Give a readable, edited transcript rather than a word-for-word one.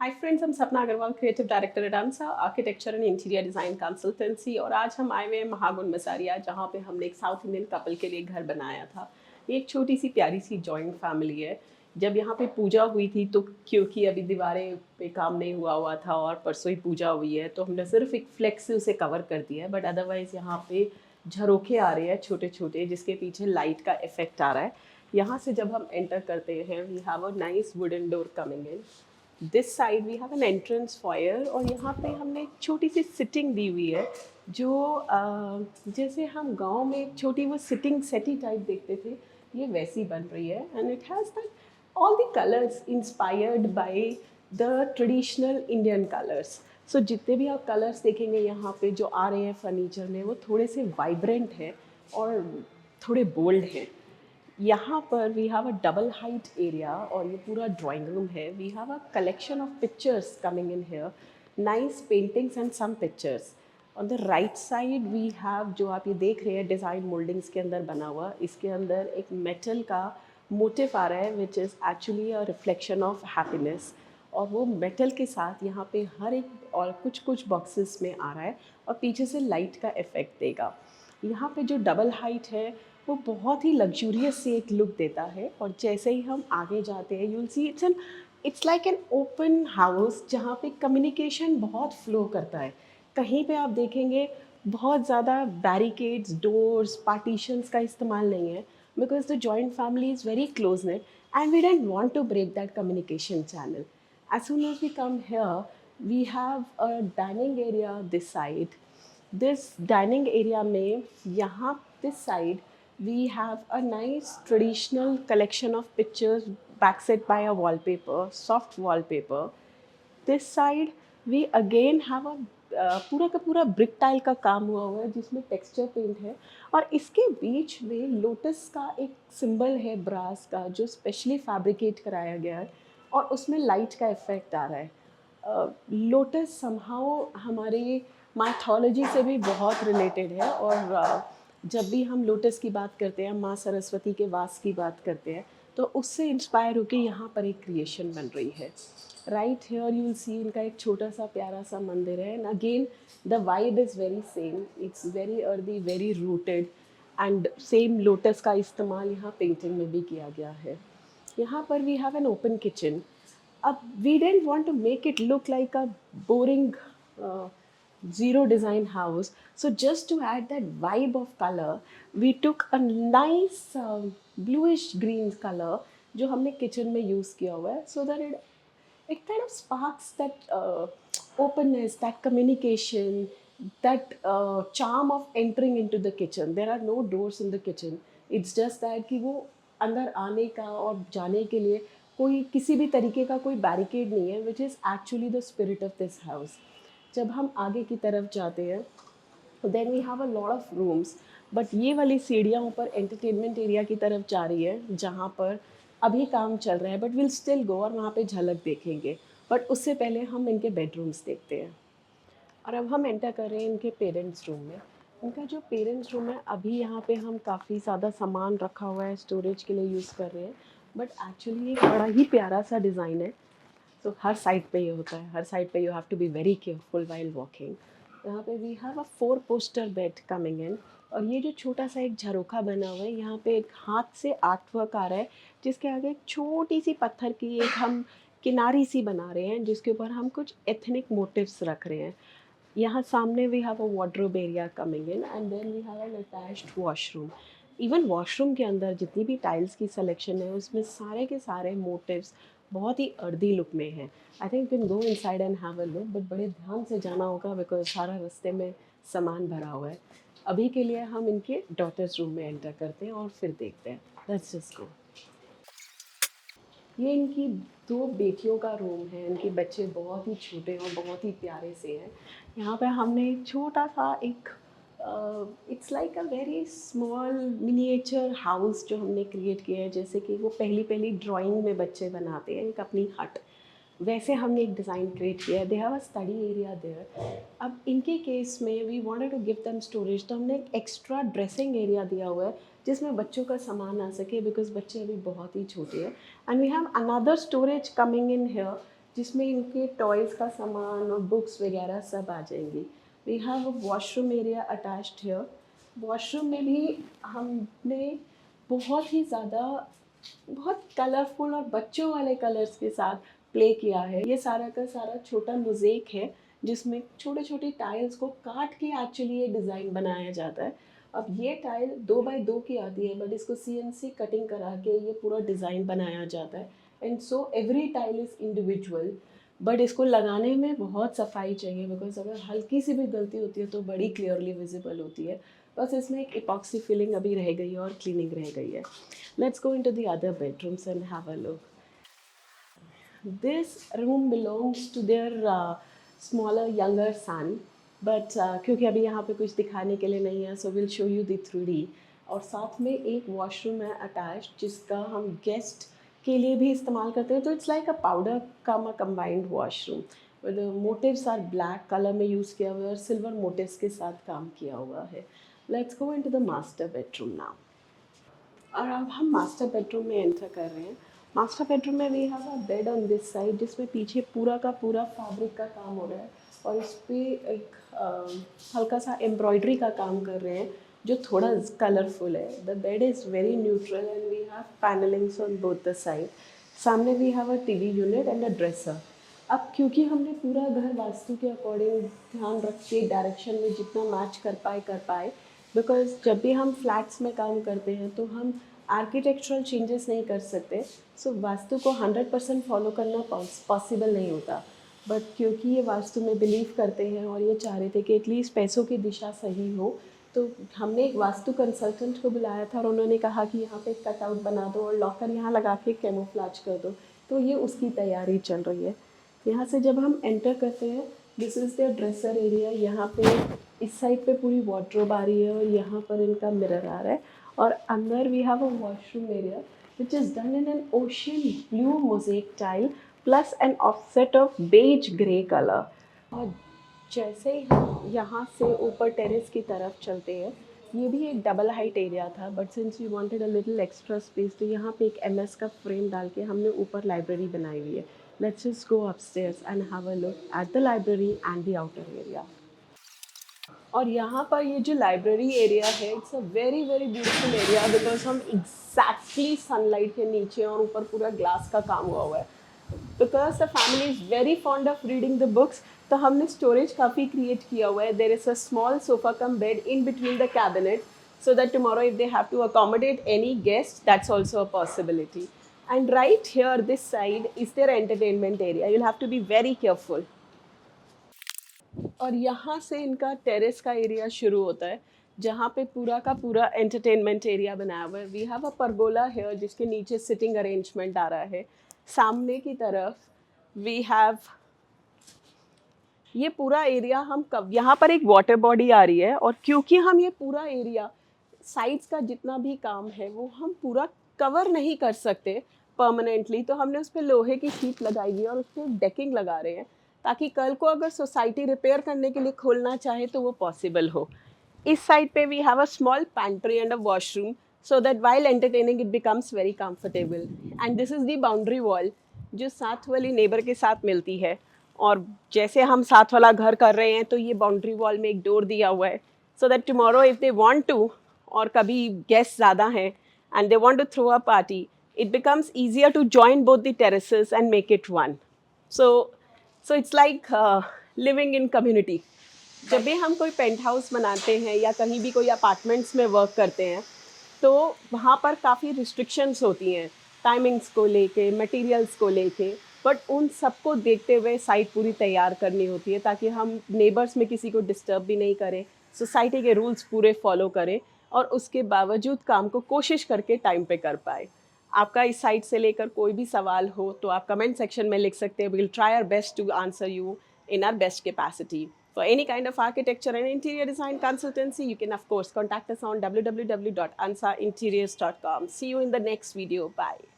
हाय friends, हम Sapna Agarwal, creative director at Ansa architecture and interior design consultancy. और आज हम आए हुए हैं महागुण मसारिया, जहाँ पे हमने एक साउथ इंडियन कपल के लिए घर बनाया था। ये एक छोटी सी प्यारी सी जॉइंट फैमिली है। जब यहाँ पे पूजा हुई थी तो क्योंकि अभी दीवारें पे काम नहीं हुआ था और परसों ही पूजा हुई है, तो हमने सिर्फ एक फ्लेक्स से उसे कवर कर दिया है। बट अदरवाइज़ यहाँ पे झरोखे आ रहे हैं छोटे छोटे, जिसके पीछे लाइट का इफेक्ट आ रहा है। यहाँ से जब हम एंटर करते हैं, we have a nice wooden door coming in. This side we have an entrance foyer, और यहाँ पे हमने एक छोटी सी सिटिंग दी हुई है, जो जैसे हम गांव में एक छोटी वो सिटिंग सेटी टाइप देखते थे, ये वैसी बन रही है। And it has that all the colours inspired by the traditional Indian colours. So जितने भी आप कलर्स देखेंगे यहाँ पे जो आ रहे हैं फर्नीचर में, वो थोड़े से वाइब्रेंट हैं और थोड़े बोल्ड हैं। यहाँ पर we have a double height area, और ये पूरा ड्राइंग रूम है। We have a collection of pictures coming in here, nice paintings and some pictures. On the right side we have, जो आप ये देख रहे हैं डिज़ाइन मोल्डिंग्स के अंदर बना हुआ, इसके अंदर एक मेटल का मोटिव आ रहा है, which is actually a reflection of happiness. और वो मेटल के साथ यहाँ पे हर एक और कुछ कुछ बॉक्सेस में आ रहा है, और पीछे से लाइट का इफेक्ट देगा। यहाँ पे जो डबल हाइट है वो बहुत ही लग्जूरियस सी एक लुक देता है। और जैसे ही हम आगे जाते हैं, you will see it's like an open house, जहाँ पे कम्युनिकेशन बहुत फ्लो करता है। कहीं पे आप देखेंगे बहुत ज़्यादा बैरिकेड्स, डोर्स, पार्टीशंस का इस्तेमाल नहीं है, because the joint family is very close knit and we don't want to break that communication channel. As soon as we come here, we have a dining area this side. This dining area में यहाँ this side we have a nice traditional collection of pictures backset by a wallpaper, soft wallpaper. This side we again have a पूरा का पूरा brick tile का काम हुआ है, जिसमें टेक्सचर पेंट है। और इसके बीच में लोटस का एक सिंबल है ब्रास का, जो स्पेशली फैब्रिकेट कराया गया है, और उसमें लाइट का इफेक्ट आ रहा है। लोटस समहाउ हमारी माइथोलॉजी से भी बहुत रिलेटेड है। और जब भी हम लोटस की बात करते हैं, माँ सरस्वती के वास की बात करते हैं, तो उससे इंस्पायर होकर यहाँ पर एक क्रिएशन बन रही है। Right here you will see इनका एक छोटा सा प्यारा सा मंदिर है। And again the vibe is very same, it's very earthy, very rooted. And same lotus का इस्तेमाल यहाँ पेंटिंग में भी किया गया है। यहाँ पर we have an open kitchen. अब we don't want to make it look like a boring zero design house. So just to add that vibe of color, we took a nice bluish green color जो हमने kitchen में use किया हुआ है, so that it kind of sparks that openness, that communication, that charm of entering into the kitchen. There are no doors in the kitchen. It's just that कि वो अंदर आने का और जाने के लिए कोई किसी भी तरीके का कोई बैरिकेड नहीं है, which is actually the spirit of this house. जब हम आगे की तरफ जाते हैं, then we have a lot of rooms. But ये वाली सीढ़ियाँ ऊपर एंटरटेनमेंट एरिया की तरफ जा रही है, जहाँ पर अभी काम चल रहा है, बट विल स्टिल गो और वहाँ पे झलक देखेंगे। बट उससे पहले हम इनके बेडरूम्स देखते हैं। और अब हम एंटर कर रहे हैं इनके पेरेंट्स रूम में। इनका जो पेरेंट्स रूम है, अभी यहाँ पे हम काफ़ी ज़्यादा सामान रखा हुआ है, स्टोरेज के लिए यूज़ कर रहे हैं। बट एक्चुअली एक बड़ा ही प्यारा सा डिज़ाइन है। तो हर साइड पे ये होता है, हर साइड पे you have to be very careful while walking. यहाँ पे we have a 4 poster bed coming in. और ये जो छोटा सा एक झरोखा बना हुआ है, यहाँ पे एक हाथ से आर्ट वर्क आ रहा है, जिसके आगे एक छोटी सी पत्थर की एक हम किनारी सी बना रहे हैं, जिसके ऊपर हम कुछ एथनिक मोटिव्स रख रहे हैं। यहाँ सामने we have a wardrobe area coming in, and then we have an attached washroom. Even washroom के अंदर जितनी भी टाइल्स की सिलेक्शन है, उसमें सारे के सारे मोटिव्स बहुत ही अर्दी लुक में है। I think can go inside and have a look, but बड़े ध्यान से जाना होगा, बिकॉज सारा रास्ते में सामान भरा हुआ है। अभी के लिए हम इनके डॉटर्स रूम में एंटर करते हैं और फिर देखते हैं। Let's just go. ये इनकी 2 बेटियों का रूम है। इनके बच्चे बहुत ही छोटे और बहुत ही प्यारे से हैं। यहाँ पे हमने एक छोटा सा एक it's like a very small miniature house जो हमने क्रिएट किया है, जैसे कि वो पहली पहली ड्राइंग में बच्चे बनाते हैं एक अपनी हट, वैसे हमने एक डिज़ाइन क्रिएट किया है। They have a study area there. अब इनके केस में we wanted to give them storage, तो हमने एक एक्स्ट्रा ड्रेसिंग एरिया दिया हुआ है, जिसमें बच्चों का सामान आ सके, बिकॉज बच्चे अभी बहुत ही छोटे हैं। And we have another storage coming in here, जिसमें इनके टॉयज़ का सामान और बुक्स वगैरह सब आ जाएंगी। We have a washroom area attached here. Washroom में भी हमने बहुत ही ज़्यादा बहुत कलरफुल और बच्चों वाले कलर्स के साथ प्ले किया है। ये सारा का सारा छोटा मोज़ेक है जिसमें छोटे छोटे टाइल्स को काट के एक्चुअली ये डिज़ाइन बनाया जाता है। अब ये टाइल 2 बाई 2 की आती है, बट इसको CNC कटिंग करा के ये पूरा डिज़ाइन बनाया जाता है। And so every tile is individual, but इसको लगाने में बहुत सफाई चाहिए, बिकॉज अगर हल्की सी भी गलती होती है तो बड़ी क्लियरली विजिबल होती है। बस इसमें एक इपॉक्सी फिलिंग अभी रह गई है और क्लीनिंग रह गई है। Let's go into the other bedrooms and have a look. This room belongs to their smaller younger son, but क्योंकि अभी यहाँ पे कुछ दिखाने के लिए नहीं है, so we'll show you the 3D। और साथ में एक वॉशरूम है अटैच्ड जिसका हम गेस्ट के लिए भी इस्तेमाल करते हैं। तो it's like a powder cum a combined washroom. The motifs are black colour में यूज़ किया हुआ है और सिल्वर मोटिव्स के साथ काम किया हुआ है। Let's go into the master bedroom now. और अब हम मास्टर बेडरूम में एंटर कर रहे हैं। मास्टर बेडरूम में we have a bed on this side जिसमें पीछे पूरा का पूरा फैब्रिक का काम हो रहा है और इस पर एक हल्का सा एम्ब्रॉयडरी का काम कर रहे हैं जो थोड़ा कलरफुल है। The bed is very neutral and we have panelings on both the side. सामने we have a TV unit and a dresser. अब क्योंकि हमने पूरा घर वास्तु के अकॉर्डिंग ध्यान रख के डायरेक्शन में जितना मैच कर पाए, बिकॉज जब भी हम फ्लैट्स में काम करते हैं तो हम आर्किटेक्चरल चेंजेस नहीं कर सकते। सो वास्तु को 100% फॉलो करना पॉसिबल नहीं होता, बट क्योंकि ये वास्तु में बिलीव करते हैं और ये चाह रहे थे कि एटलीस्ट पैसों की दिशा सही हो, तो हमने एक वास्तु कंसल्टेंट को बुलाया था और उन्होंने कहा कि यहाँ पे एक कटआउट बना दो और लॉकर यहाँ लगा के कैमोफ्लेज कर दो। तो ये उसकी तैयारी चल रही है। यहाँ से जब हम एंटर करते हैं, this is the dresser area. यहाँ पे इस साइड पे पूरी वार्डरोब आ रही है और यहाँ पर इनका मिरर आ रहा है। और अंदर we have a washroom area which is done in an ocean blue mosaic tile plus an offset of beige grey colour. और जैसे ही हम यहाँ से ऊपर टेरेस की तरफ चलते हैं, ये भी एक डबल हाइट एरिया था, but since we wanted a little extra space तो यहाँ पे एक MS का फ्रेम डाल के हमने ऊपर लाइब्रेरी बनाई हुई है। Let's just go upstairs and have a look at the library and the outer area. और यहाँ पर ये जो लाइब्रेरी एरिया है, it's a very very beautiful area because हम एग्जैक्टली सनलाइट के नीचे और ऊपर पूरा ग्लास का काम हुआ है। Because the family is very fond of reading the books, तो हमने स्टोरेज काफ़ी क्रिएट किया हुआ है। There is a small sofa cum bed in between the cabinet so that tomorrow if they have to accommodate any guest, that's also a possibility. And right here this side is their entertainment area. You'll have to be very careful. और यहाँ से इनका terrace का area शुरू होता है जहाँ पे पूरा का पूरा एंटरटेनमेंट एरिया बनाया हुआ है। We have a pergola here जिसके नीचे सिटिंग अरेंजमेंट आ रहा है। सामने की तरफ वी हैव ये पूरा एरिया हम कब यहाँ पर एक वाटर बॉडी आ रही है और क्योंकि हम ये पूरा एरिया साइड्स का जितना भी काम है वो हम पूरा कवर नहीं कर सकते परमानेंटली, तो हमने उस पर लोहे की शीट लगाई है और उस पर डेकिंग लगा रहे हैं ताकि कल को अगर सोसाइटी रिपेयर करने के लिए खोलना चाहे तो वो पॉसिबल हो। इस साइड पे we have a small pantry and a washroom so that while entertaining it becomes very comfortable. And this is the boundary wall जो साथ वाली नेबर के साथ मिलती है। और जैसे हम साथ वाला घर कर रहे हैं तो ये बाउंड्री वॉल में एक डोर दिया हुआ है so that tomorrow if they want to, और कभी गेस्ट ज़्यादा हैं and they want to throw a party, it becomes easier to join both the terraces and make it one. So, so it's like living in community. जब भी हम कोई paint house बनाते हैं या कहीं भी कोई अपार्टमेंट्स में वर्क करते हैं तो वहाँ पर काफ़ी रिस्ट्रिक्शंस होती हैं टाइमिंग्स को लेके, मटेरियल्स को लेके, बट उन सबको देखते हुए साइट पूरी तैयार करनी होती है ताकि हम नेबर्स में किसी को डिस्टर्ब भी नहीं करें, सोसाइटी के रूल्स पूरे फॉलो करें और उसके बावजूद काम को कोशिश करके टाइम पे कर पाए। आपका इस साइट से लेकर कोई भी सवाल हो तो आप कमेंट सेक्शन में लिख सकते हैं। We will try our best to answer you in our best capacity. For any kind of architecture and interior design consultancy, you can of course contact us on www.ansainteriors.com. See you in the next video. Bye.